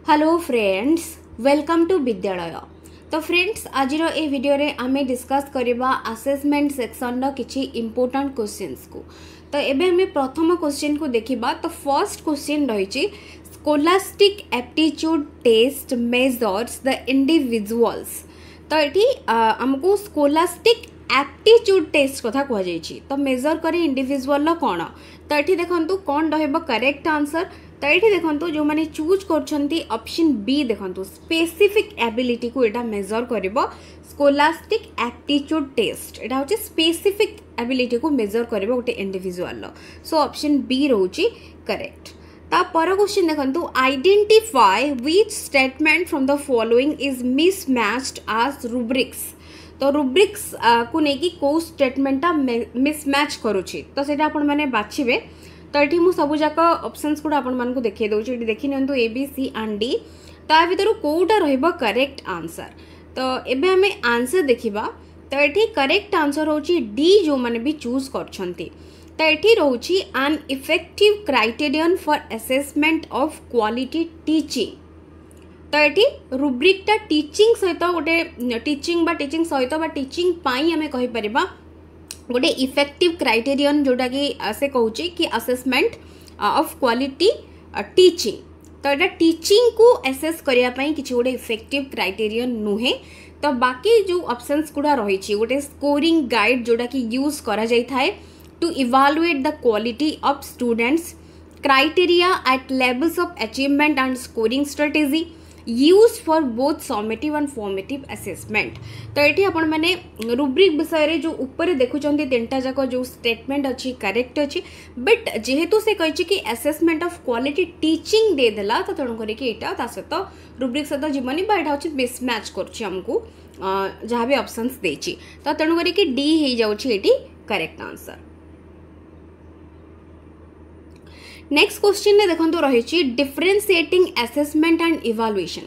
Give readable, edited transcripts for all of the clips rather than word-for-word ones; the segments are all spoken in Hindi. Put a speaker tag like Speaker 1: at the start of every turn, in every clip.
Speaker 1: हेलो फ्रेंड्स, वेलकम टू विद्यालय। तो फ्रेंड्स, आज ए वीडियो रे आमे डिस्कस करबा असेसमेंट सेक्शन रो किछि इंपोर्टेंट क्वेश्चंस को। तो एबे हमें प्रथम क्वेश्चन को देखिबा। तो फर्स्ट क्वेश्चन रहिछि, scholastic aptitude test measures the individuals. तो एठी हमको स्कोलास्टिक एप्टीट्यूड टेस्ट कथा कह जाइछि। तो मेजर करे इंडिविजुअल लो कोन। तो एठी देखंतु कोन रहबो करेक्ट आंसर। तो ये देखो जो मैंने चूज कर ऑप्शन बी देखो स्पेसिफिक एबिलिटी को एटा मेजर करिवो स्कोलास्टिक एप्टीट्यूड टेस्ट। एटा होची स्पेसिफिक एबिलिटी को मेजर करिवो गोटे इंडिविजुअल लो। सो ऑप्शन बी रहउची करेक्ट। ता पर क्वेश्चन देखो, identify which statement from the following is mismatched as rubrics. तो रुब्रिक्स को नेकी को स्टेटमेंटा मिसमैच करूची। तो सेटा आपण माने बाछिबे। तो ये मुझे सबू जाक ऑप्शंस गुड़ा आपण देखिए दूसरी ये देखी नि A B C and D. ता भर कौटा रहिबो करेक्ट आंसर। तो एबे हमें आंसर देखिबा। तो ये करेक्ट आंसर होची डी जो माने भी चूज करछंती। तो ये रोची an effective criterion for assessment of quality teaching. तो ये रुब्रिकटा टीचिंग सहित गोटे टीचिंग सहित टीचिंग पाई हमें कहि परिबा गोटे इफेक्टिव क्राइटेरियन जोटा कि से कहूँ कि असेसमेंट ऑफ क्वालिटी टीचिंग। तो ये टीचिंग को एसेस करने किसी गोटे इफेक्टिव क्राइटेरियन नुहे। तो बाकी जो ऑप्शंस गुड़ा रही गोटे स्कोरिंग गाइड जोटा कि यूज करा जाय थाए to evaluate the quality of students, criteria at levels of achievement and scoring strategy use for both summative and formative assessment. तो ये आपण मैंने रुब्रिक विषय रे जो ऊपर देखुचंती तीनटा जाक जो स्टेटमेंट अच्छी करेक्ट अच्छी, बट जेहेतु से कही कि असेसमेंट ऑफ क्वालिटी टीचिंग दे देला तो तेणु करके एटा ता सहित रुब्रिक सहित जीवनी बा एटा होची मिसमैच करछि हमकु जहाँ भी ऑप्शंस देछि। तो तेणु करके डी हे जाउछि एटी करेक्ट आंसर। नेक्स्ट क्वेश्चन ने देखो रही differentiating assessment and evaluation,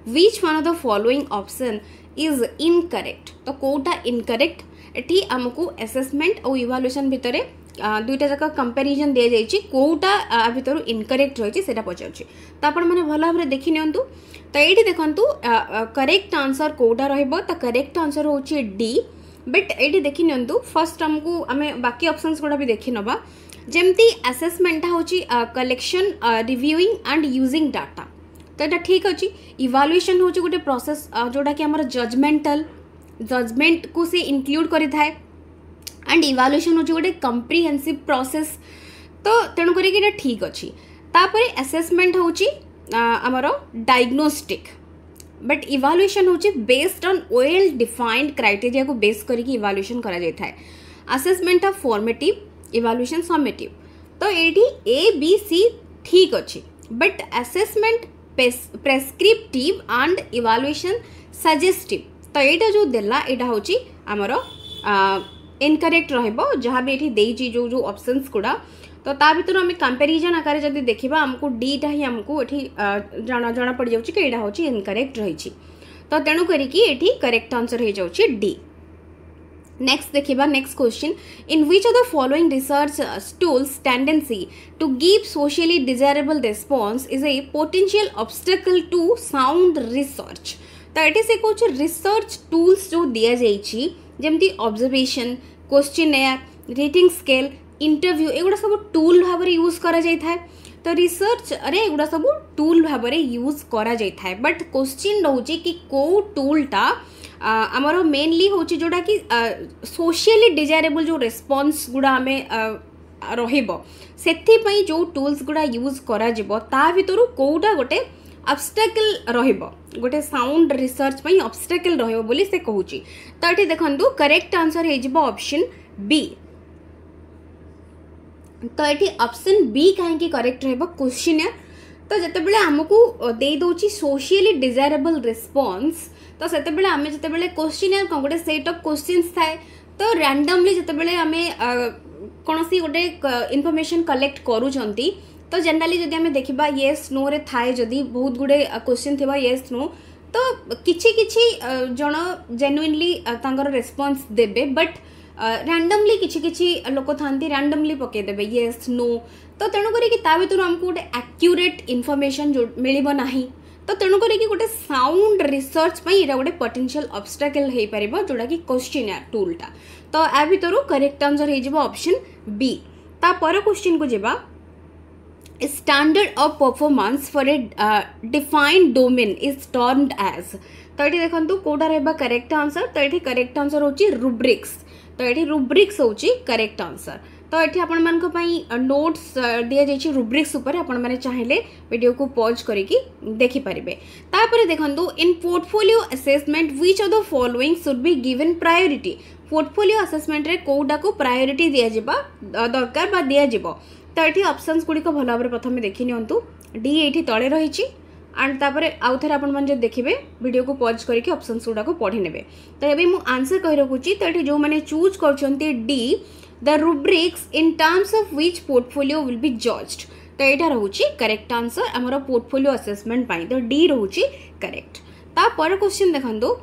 Speaker 1: which one of the following option is incorrect. तो कोटा इनकरेक्ट एठी हमको असेसमेंट और इवालुएशन भितर दुईटा जाक कंपैरिजन दिया जाइछि, कोटा भितर इनकरेक्ट रही सेटा पचाउछि। तो आपण माने भल भाबरे देखि नियंतु। तो एठी देखंतु करेक्ट आंसर कोटा रहइबो। तो करेक्ट आंसर होछि डी। बट एठी देखि नियंतु फर्स्ट हमको आमे बाकी ऑप्शंस गुडा भी देखि नबा। जेमती असेसमेंट होची collection, reviewing and using data. तो ये ठीक अच्छी। इवालुएशन होची गोटे प्रोसेस जोटा कि हमर जजमेंट को से इंक्लूड करि थाए एंड इवालुएशन होची गोटे कंप्रिहेंसिव प्रोसेस। तो तेणु करी ठीक अच्छी। तापरे असेसमेंट होची हमर डायग्नोस्टिक, बट इवालुएशन होची based on well defined criteria को बेस करके इवालुएशन करा जाय थाए। Assessment of formative, evaluation summative. तो ये ए बी सी ठीक अच्छी, but assessment prescriptive and evaluation suggestive. तो यहाँ जो देला यहाँ हूँ आमर इनकरेक्ट रहिबो जहाँ भी ये देइछि जो ऑप्शंस गुड़ा। तो ता भीतर आम कंपैरिजन आकार जब देखा आमको डीटा ही आमको ये जना पड़ जाऊँ कि यहाँ हूँ इनकरेक्ट रही। तो तेणु करी करेक्ट आंसर हो जाऊँ डी। नेक्स्ट देखिबा। Next question, in which of the following research tools tendency to give socially desirable response is a potential obstacle to sound research. तो ये से कुछ रिसर्च टूल्स जो दिया जाइछि जेमती observation, questionnaire, rating scale, interview, एगुड़ा सब टूल भाव में यूज करा जाय थाए। तो रिसर्च अरे एगुड़ा सब टूल भाव में यूज करा जाय थाए। बट क्वेश्चन रहउछि कि को टूलटा आमर मेनली हूँ जोटा कि सोशली डिजायरेबल जो रेस्पॉन्स गुड़ा आम रही जो टूल्स गुड़ा यूज करा ता भितर कोटा गोटे ऑब्स्टेकल रहिबो, गोटे साउंड रिसर्च पई ऑब्स्टेकल रहिबो बोली से कहूची। तो ये देखंतु करेक्ट आंसर हे जिवो ऑप्शन बी। तो ये ऑप्शन बी कहीं करेक्ट रहिबो क्वेश्चनर। तो जितेबाला आमको दे दउची सोशली डिजायरेबल रिस्पांस, तो से आम जिते क्वेश्चनर कौन गोटे सेट ऑफ क्वेश्चंस थाए। तो रैंडमली जिते आम कौन सी गोटे इनफॉरमेशन कलेक्ट करूँगी तो जनरली जदि आम देखा येस नो रे थाए जदि बहुत गुड़े क्वेश्चन थी येस नो तो किछि किछि जन जेन्युइनली तांकर रेस्पॉन्स देबे। बट रैंडमली किछि लोक था रैंडमली पकईदेवे येस नो। तो तेणुक भर आमको गोटे एक्यूरेट इनफॉरमेशन जो मिलना। तो तेणुक गोटे साउंड रिसर्च ये गोटे पोटेंशियल ऑब्स्टेकल हो पार जोटा कि क्वेश्चन टूलटा तो या भितर करेक्ट आंसर हो ऑप्शन बी। तापर क्वेश्चन को जावा standard of performance for a defined domain is termed as तो ये देखो कौटा रहा करेक्ट आंसर तो ये करेक्ट आंसर होची रुब्रिक्स तो ये रुब्रिक्स होची करेक्ट आंसर। तो ये आपण मान नोट्स दि जाइए रुब्रिक्स उपर आपण मैंने चाहिए वीडियो को पॉज करके देखि पारिबे। तापर देखंतु इन portfolio assessment which of the following should be given priority portfolio assessment रे कोडा को प्रायोरिटी दिया जिबा दरकार बा दिया जिवो तो ये ऑप्शंस गुडी को भल भाव प्रथम देखि नियंतु डी एठी तळे रहिछि एंड तापर आउ थे आपण देखिए वीडियो को पॉज करके ऑप्शंस गुडा को पढ़ी नेबे। तो ये मु आंसर कहि रखुची तो ये जो माने चूज करछंती d the rubrics in terms of which portfolio will be judged तो यहाँ रोचे करेक्ट आंसर आमर पोर्टफोलियो असेसमेंट पाई तो डी रोचे करेक्ट। तापर क्वेश्चन देखंतु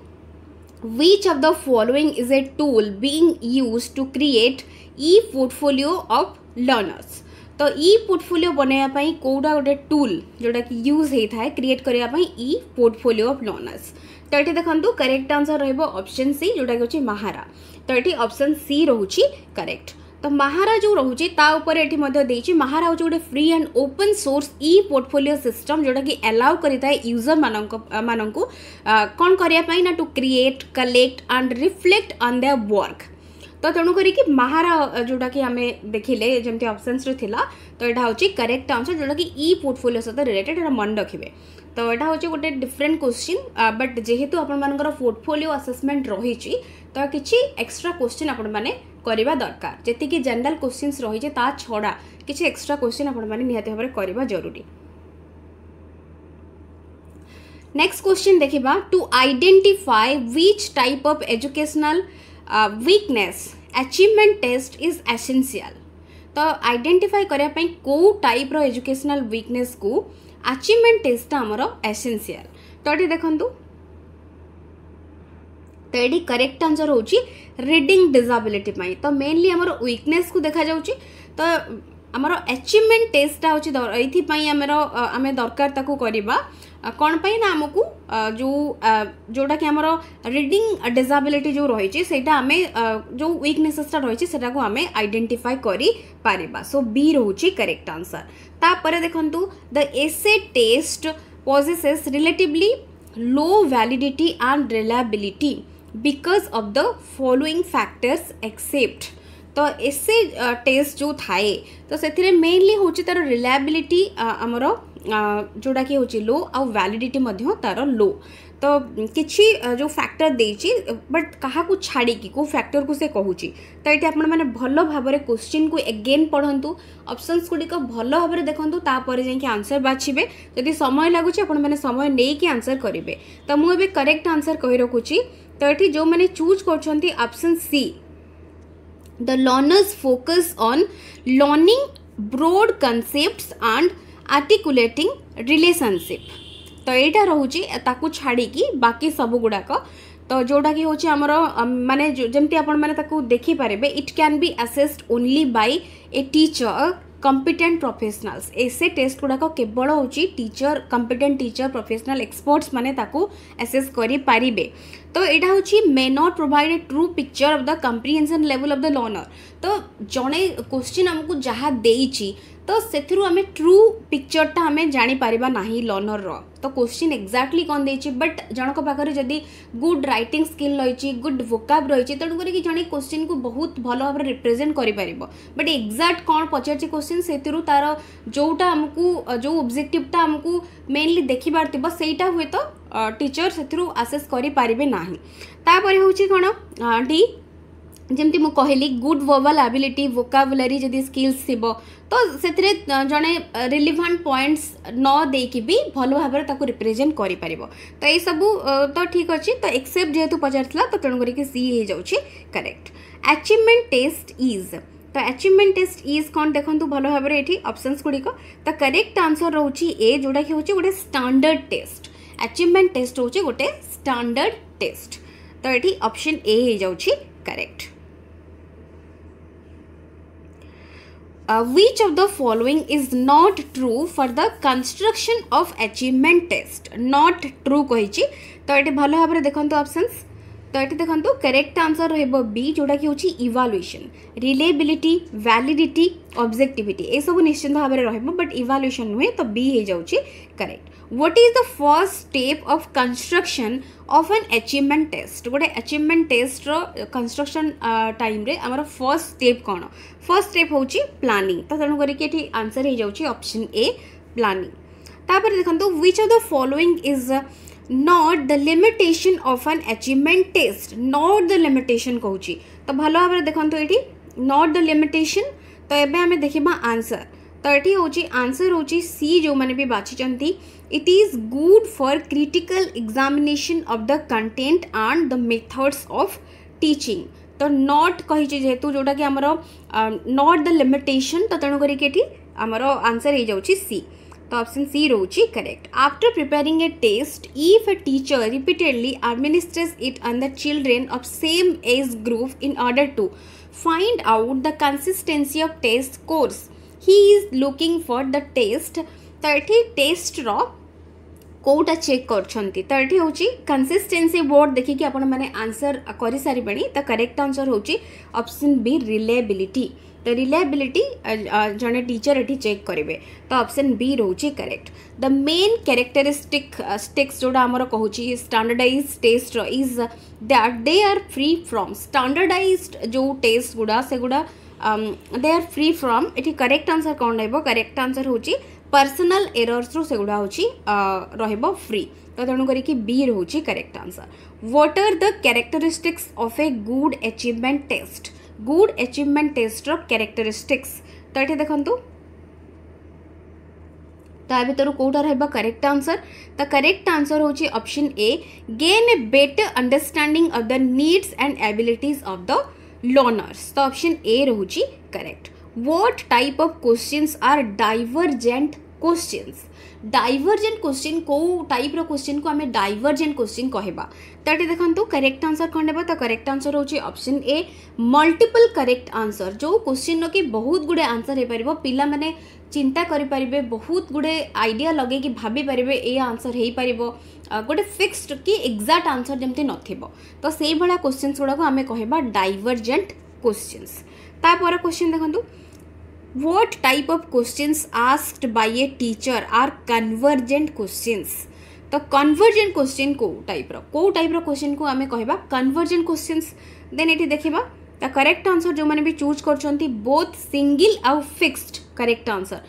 Speaker 1: which of the following is a tool being used to create e portfolio of learners तो ई पोर्टफोलियो बनवाई कौटा गोटे टूल जोटा कि यूज होता है क्रिएट करने ई पोर्टफोलियो ऑफ लर्नर्स तो ये देखो करेक्ट आंसर ऑप्शन सी जोटा कि महारा तो ये ऑप्शन सी रोचे करेक्ट। तो महारा जो रोचे ये महारा हूँ गोटे free and open source E portfolio system जोटा कि अलाउ करता है यूजर मानक कौन करने ना to create collect and reflect on their work तो तेणुक महारा जोटा कि आम देखिले जमी ऑप्शन थिला तो यहाँ हूँ करेक्ट आंसर जोटा कि ई पोर्टफोलियो सहित रिलेटेड मन रखिए। तो यहाँ हूँ गोटे डिफरेंट क्वेश्चन बट जेहेतु आपर पोर्टफोलियो असेसमेंट रही तो किसी एक्स्ट्रा क्वेश्चन आपण मैंने करवा दरकार जी जनरल क्वेश्चंस रही छड़ा किसी एक्स्ट्रा क्वेश्चन आपण मैंने निहाती भाव करवा जरूरी। नेक्स्ट क्वेश्चन देखिबा to identify which type of educational weakness achievement test is essential तो आइडेंटिफाई करने को टाइप रो एजुकेशनल वीकनेस को अचीवमेंट टेस्ट आमर एसेंशियल तो ये देखंतु तो ये करेक्ट आंसर होची रीडिंग डिसेबिलिटी पाई तो मेनली आमर वीकनेस को देखा जाउची तो आमर अचीवमेंट टेस्ट होची एथि आमर आमे दरकार ताकू करबा कौन पाई ना आमको जो जोटा कि आमर रीडिंग डिसेबिलिटी जो रही सेटा आमे जो वीकनेसेसटा रही सेटा को आमे आइडेंटिफाई करि पारिबा सो बी रोची करेक्ट आंसर। तापर देखंतु the essay test possesses relatively low validity and reliability because of the following factors except तो एसे टेस्ट जो थाए तो से मेनली हूँ तार रिलायबिलिटी आमर जोटा कि हूँ लो आ वैलिडिटी तार लो तो किसी जो फैक्टर देची बट क्या छाड़ी को फैक्टर को से कहूँ तो ये आपने भल भाव क्वेश्चन को एगेन पढ़ंतु ऑप्शंस गुड़िक भल भाव देखूँ तापर जाकि आंसर बाछिबे जदि समय लगुच आपने समय नहीं कि आंसर करेंगे। तो मुझे करेक्ट आंसर कही रखुची तो ये जो मैंने चूज कर option C the learners focus on learning broad concepts and articulating relationship तो यहाँ रोचे ताकू छाड़ी बाकी सब गुड़ाक तो जोटा कि हूँ आमर माने जमती आपण माने ताकू देखि पारे it can be assessed only by a teacher competent professionals essay test गुड़ाक केवल हूँ teacher competent teacher professional experts माने ताकू असेस करि पारिबे। तो यहाँ हूँ may not provide a true picture of the comprehension level of the learner तो जड़े क्वेश्चन आमको जहाँ देइछि तो से आम ट्रू पिक्चरटा आम जापर ना लर्नर तो क्वेश्चन एक्जाक्टली कौन देछि बट जनक पाखे जदि गुड राइटिंग स्किल रही गुड वोकाब रही तेणुक जड़े क्वेश्चन को बहुत भल भाव रिप्रेजेंट कर बट एक्जाक्ट कौन पचार क्वेश्चन से तार जोटा आमको जो ऑब्जेक्टिवटा आमको मेनली देखिबार थी सेटा हुए तो टीचर से आसेस करें ना। तापर हूँ कौन डी जमती मु कहली गुड वर्बल एबिलिटी वोकाबुलरी जदि स्किल्स थी तो से जड़े रिलेवेंट पॉइंट्स न देकी भी भल भाव ताको रिप्रेजेंट करि परिबो तो ये सब तो ठीक अच्छे तो एक्सेप्ट जेहेतु पचार तो तेणु करके सी हो जाउछि करेक्ट। अचीवमेंट टेस्ट इज तो अचीवमेंट टेस्ट इज कौन देखो भल भाव ये ऑप्शंस गुड़िक तो करेक्ट आंसर रोचे ए जोटा कि हूँ गोटे स्टैंडर्ड टेस्ट अचीवमेंट टेस्ट हूँ गोटे स्टैंडर्ड टेस्ट तो ये ऑप्शन ए हो जाउछि correct. which of the following is not true for the construction of achievement test? Not true कही तो ये भल भाव देखो ऑप्शंस तो ये देखो करेक्ट आंसर रहिबो बी जोटा कि होची इवालुएशन रिलेबिलिटी वैलिडिटी ऑब्जेक्टिविटी ए सब निश्चित भाव में रहिबो बट इवालुएशन नुहे तो बी हो जाउची correct what is the first step of construction of an achievement test गोटे अचीवमेंट टेस्ट रो कंस्ट्रक्शन टाइम रे हमर फर्स्ट स्टेप कोन फर्स्ट स्टेप होची प्लानिंग तो तेणु करी के एठी आंसर हो जाउची ऑप्शन ए प्लानिंग तापर देखंतु which of the following is not the limitation of an achievement test not the limitation कहूची तो भलो भाव देखंतु एठी not the limitation तो एबे हमें देखिबा आंसर तो एठी होची आंसर होची सी जो माने भी बाछि चंती it is good for critical examination of the content and the methods of teaching तो not कहिची जेतु जोटा कि हमरो not the limitation तो तेणु करी के एठी हमरो आंसर हो जाउची सी तो ऑप्शन सी रोची correct after preparing a test if a teacher repeatedly administrates it on the children of same age group in order to find out the consistency of test scores he is looking for the test तो ये टेस्ट रो कोटा चेक करछंती तो ये होची कंसिस्टेंसी बोर्ड देखि कि आपण माने आंसर करि सारि बणी तो करेक्ट आंसर होची ऑप्शन बी रिलेबिलिटी तो रिलायबिलिटी जड़े टीचर ये चेक करेंगे तो ऑप्शन बी रोचे करेक्ट द मेन कैरेक्टरिस्टिक्स जोड़ा आमर कहूँ standardize test is that they are free from standardized जो टेस्ट गुड़ा से गुड़ा दे आर फ्री फ्रॉम ये करेक्ट आंसर कौन रहिबो करेक्ट आंसर होची पर्सनल एरर्स रो से गुड़ा होची रहिबो फ्री तो तेणु करी बी रोची correct answer what are the characteristics of a good achievement test good achievement test रो कैरेक्टरिस्टिक्स तो ये देखंतु ता भीतर कोटा रहबा correct answer the correct answer होची option a gain a better understanding of the needs and abilities of the learners तो ऑप्शन ए रहूची correct what type of questions are divergent questions divergent question को टाइप रो क्वेश्चन को हमें डाइवर्जेंट क्वेश्चन कहबा तो ये देखंतु करेक्ट आंसर कोन हेबा तो करेक्ट आंसर होची ऑप्शन ए मल्टीपल करेक्ट आंसर जो क्वेश्चन नो कि बहुत गुडे आंसर हे परिबो पिला माने चिंता करि परिबे बहुत गुडे आइडिया लगे कि भाबी परिबे ए आंसर हे परिबो गोटे फिक्स्ड कि एग्जैक्ट आंसर जेमति नथिबो तो सेही भला क्वेश्चंस गुडा को हमें कहबा डाइवर्जेंट क्वेश्चंस ता पर क्वेश्चन देखंतु What type of questions asked by a teacher are convergent questions? तो convergent question को टाइप रो क्वेश्चन को हमें कहबा convergent questions देन एठी देखिबा ता करेक्ट आंसर जो माने भी चूज करछंती बोथ सिंगल आउ फिक्स्ड करेक्ट आंसर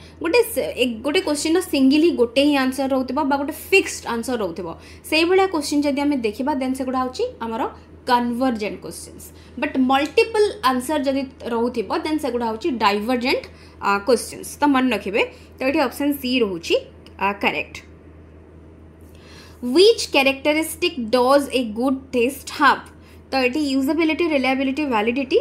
Speaker 1: गोटे क्वेश्चन सिंगल ही गोटे ही आंसर रहउतबा बा गोटे फिक्स्ड आंसर रहउतबा सेही भला क्वेश्चन जदी हमें देखिबा देन सेगुडा होची हमरो convergent questions but multiple answer जदि रहउथिबो देन सेगुडा होची डाइवर्जेंट क्वेश्चंस तो मन रखिबे तो ये ऑप्शन सी रहउची correct which characteristic does a good test have तो ये यूजेबिलिटी रिलायबिलिटी वैलिडिटी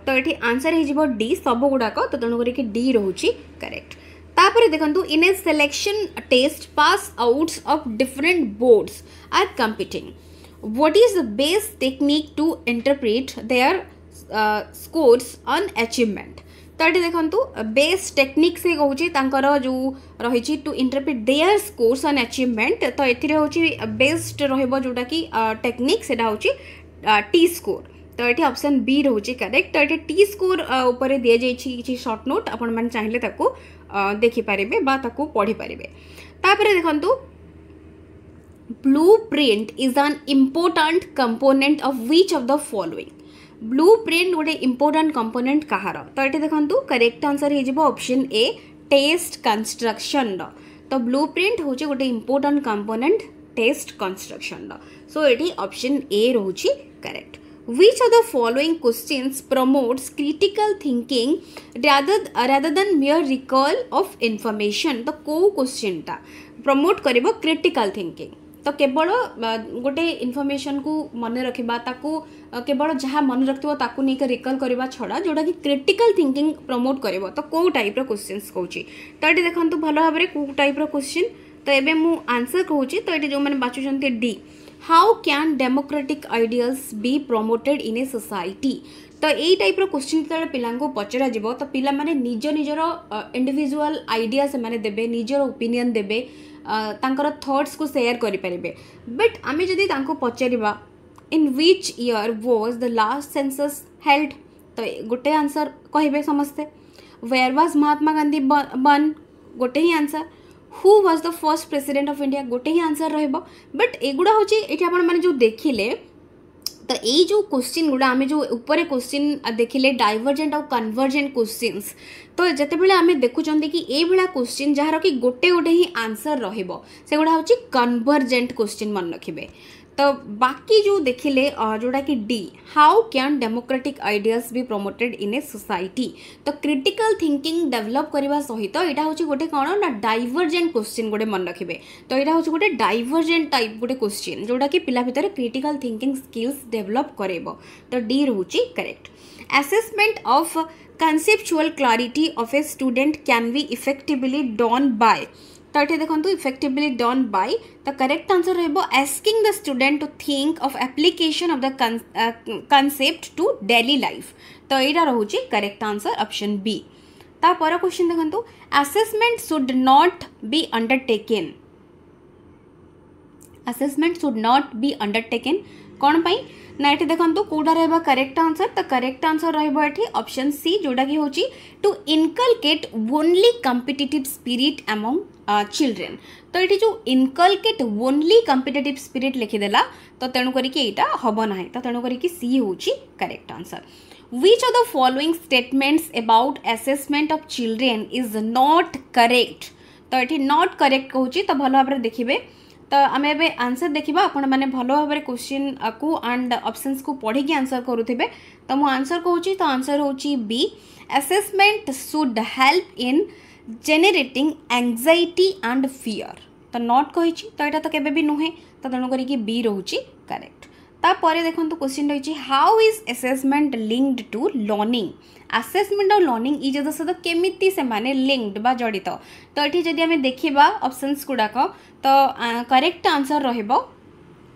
Speaker 1: तो ये आंसर हो डी सब गुड़ाक तो तेणुक डी रहउची करेक्ट तापर देखंतु in a selection test pass outs of different boards are competing what is the best technique to interpret their scores on achievement तो ये देखंतु बेस्ट टेक्निक से कहूची तांकर जो रही to interpret their scores on achievement तो एथिरे होची बेस्ट रहबो जोटा कि टेक्निक सेटा होची टी स्कोर तो ये ऑप्शन बी रहउची करेक्ट तो ये टी स्कोर ऊपर दिया जाइछि किछि शॉर्ट नोट आपण मन चाहिले ताको देखि पारिबे बा ताको पढि पारिबे तापर देखंतु blueprint is an important component of which of the following blueprint गोटे important component कहार तो ये देखंतु करेक्ट आंसर हे जिवो ऑप्शन ए टेस्ट कंस्ट्रक्शन रो तो ब्लूप्रिंट होचे गोटे important component टेस्ट कंस्ट्रक्शन रो सो एठी ऑप्शन ए रहउची correct which of the following questions promotes critical thinking rather than mere recall of information तो को क्वेश्चन ता प्रमोट करिवो क्रिटिकल थिंकिंग तो केवल गोटे इनफॉरमेशन को मन रखा ताकू केवल जहाँ मन रखिबो ताकू नहीं रिकल करबा छड़ा जोड़ा कि क्रिटिकल थिंकिंग प्रमोट करिवो तो को टाइप रो क्वेश्चंस कहूची तो ये देखंतु भलो भाबरे को टाइप रो क्वेश्चन तो एबे मु आंसर कहूची तो ये जो माने बाचुचंती d how can democratic ideals be promoted in a society तो यही टाइप क्वेश्चन जो पिला पचरा जीव तो पिला माने निज निजर इंडिविजुअल आइडिया से माने देबे निजर ओपिनियन देबे तांकर थॉट्स को शेयर करि परिबे बट आमे जदि तांको पचरिबा in which year was the last census held तो गोटे आंसर कहिबे समस्ते where was Mahatma Gandhi born गोटे ही answer who was the first president of India गोटे ही आंसर रहइबो बट एगुडा होची एठी आपण माने जो देखिले तो यही जो क्वेश्चन गुड़ा आम जो ऊपर क्वेश्चन देखिले डाइवर्जेंट और कन्वर्जेंट क्वेश्चंस तो जिते बड़े आम देखुं कि ये भाया क्वेश्चन जार कि गोटे गोटे ही आंसर रहा हूँ कन्वर्जेंट क्वेश्चन मन रखिए तो बाकी जो देखिले जोड़ा कि D how can democratic ideas B promoted in a society तो क्रिटिकल थिंकिंग डेवलप करने सहित यहाँ हूँ गोटे कौन ना डाइवर्जेंट क्वेश्चन गोटे मन रखिए तो यहाँ हूँ गोटे डाइवर्जेंट टाइप गोटे क्वेश्चन जोटा कि पिला भितर क्रिटिकल थिंकिंग स्किल्स डेवलप करेबो तो डी रोची correct assessment of conceptual clarity of a student can be effectively done by तो ये देखो effectively done by the correct answer रहिबो asking the student to think of application of the concept to daily life तो यहाँ रोचे करेक्ट आंसर ऑप्शन बी ता पर क्वेश्चन देखो assessment should not be undertaken assessment should not be undertaken कौन पाई ना ये देखो कौटा रहा करेक्ट आंसर तो करेक्ट आंसर रही ऑप्शन सी जोटा कि हूँ to inculcate only competitive spirit among children तो ये जो इनकलकेट ओनली कॉम्पिटिटिव स्पिरिट लिखिदेला तो तेणु करके यहाँ हम ना तो तेणु करके सी हूँ correct answer which of the following statements about assessment of children is not correct तो ये नॉट करेक्ट कहूँ तो भल भाव में देखिए तो आम ए आंसर देखा आपण मैंने भल भाव में क्वेश्चन को एंड ऑप्शंस को पढ़ी की आंसर करुवे तो मु आंसर कहूँ तो आंसर हूँ B assessment should help in generating anxiety and fear तो नॉट कही तो यहाँ तो केबे भी नुहे तो तेणु करी बी रोचे करेक्ट तापर देखो क्वेश्चन रही how is assessment linked to learning assessment और लर्निंग ई जद सहित केमिति से माने लिंक्ड बा जड़ित तो ये जदि आम देखा ऑप्शंस गुड़ाक तो करेक्ट आंसर रहिबो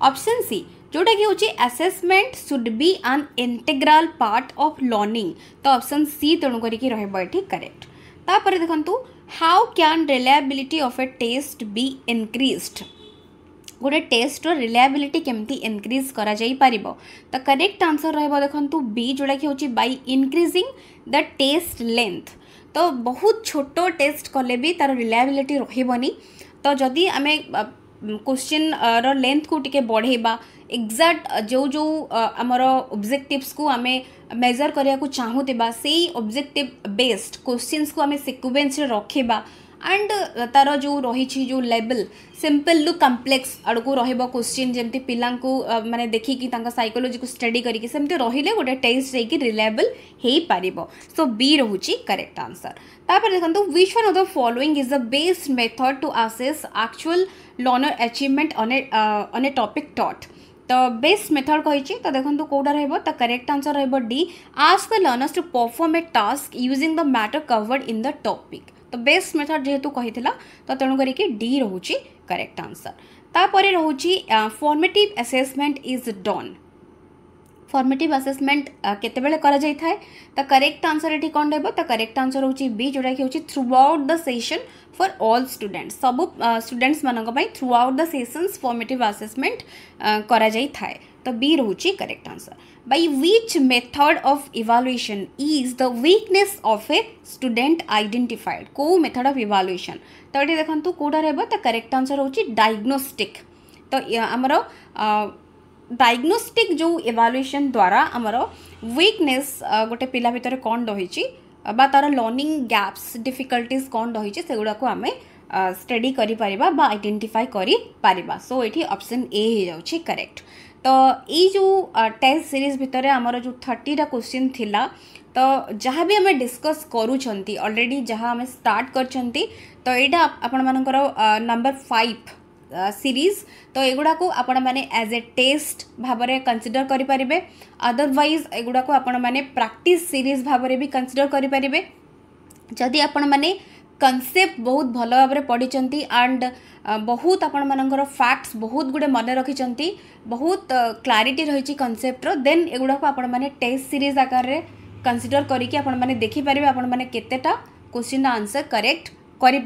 Speaker 1: ऑप्शन सी जोटा कि हूँ assessment should be an integral part of learning तो ऑप्शन सी तेणु करके करेक्ट तापर देखंतु how can reliability of a test be increased गोटे टेस्ट रिलायबिलिटी केमती इनक्रीज करा जाई परिबो तो करेक्ट आंसर रहबो देखंतु बी जोड़ा कि होची by increasing the test length तो बहुत छोटो टेस्ट कले भी तार रिलायबिलिटी रहिबोनी तो जदि आमे क्वेश्चन रो लेंथ को टिके बढ़ेबा एग्जैक्ट जो जो आमर ऑब्जेक्टिव्स को आमे मेजर करिया को चाहूबा से ऑब्जेक्टिव बेस्ड क्वेश्चंस को आमे सीक्वेंस रे रखिबा एंड तार जो रही जो लेवल सिंपल टू कम्प्लेक्स आड़क रहिबो क्वेश्चन जमती पिलां को माने देखिकी तांका साइकोलॉजी को स्टडी करिके सेमते रहिले गोटे टेस्ट जाइकी रिलायबल हेई पारिबो सो बी रहूची करेक्ट आंसर तापर देखंतु which one of the following is the best method to assess actual learner achievement on a topic taught तो बेस्ट मेथड कही तो देखो कौटा रहिबो तो करेक्ट आंसर रहिबो D ask the learners to perform a task using the matter covered in the topic तो बेस्ट मेथड जेहेतु कही तो तेणु करके डी रोचे करेक्ट आंसर तापर रोचे formative assessment is done formative assessment केतेबेले करा जाय थाए तो करेक्ट आंसर ये कौन रहिबो तो करेक्ट आंसर होची बी जोड़ा कि होची throughout the session for all students सब स्टूडेंट्स मानक पई throughout the sessions formative assessment करा जाय थाए तो बी रोची correct answer by which method of evaluation is the weakness of a student identified को मेथड ऑफ इवैल्यूएशन तो ये देखंतु कोडा रहबो तो करेक्ट आंसर होची डायग्नोस्टिक तो हमरो डायग्नोस्टिक जो इवैल्यूएशन द्वारा हमरो वीकनेस गोटे पिला भितर कौन रही बा तार लर्निंग गैप्स डिफिकल्टीज कौन रही से गुड़ा को आम स्टडी करि परिबा बा आइडेंटिफाई करि परिबा सो ये ऑप्शन ए हो जाउछि करेक्ट तो ये जो टेस्ट सीरीज भितर आमर जो 30टा क्वेश्चन थिला तो जहाँ भी आम डिस्कस करूँगी ऑलरेडी जहाँ आम स्टार्ट करछंती तो यहाँ आपण मानकर नंबर 5 सीरीज तो एगुड़ा को आपण माने एज ए टेस्ट भाव में कंसीडर करें अदरवाइज एगुड़ा को आपण माने प्रैक्टिस सीरीज भाव में भी कंसीडर करें जदि आपण माने कनसेप्ट बहुत भल भाव में पढ़ी एंड बहुत आपण मानकर फैक्ट्स बहुत गुड़े मन रखी बहुत क्लारिटी रही कनसेप्टर देन एगुड़ा को आपण मैंने टेस्ट सीरीज आकार रे कंसीडर करके आपण मैंने देखिपारे आपण मैंने केतेटा क्वेश्चन आंसर करेक्ट करि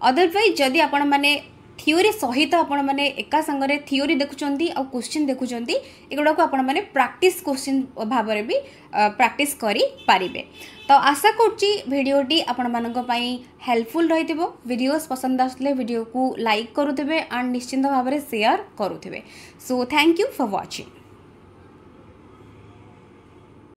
Speaker 1: अदरवाइज जदि आपण मैंने थ्योरी सहित आपण मैंने एका संगे थ्योरी देखुंट आ क्वेश्चन देखुंट एगुड़ा को आपण मैंने प्रैक्टिस क्वेश्चन भाव में भी प्रैक्टिस करि पारिबे। तो आशा करुच्ची भिडियोटी आपण मानक पई हेल्पफुल रही वीडियोस पसंद आसले वीडियो को लाइक करुथिबे एंड निश्चिंत भाव में शेयर करुथिबे। So thank you for watching.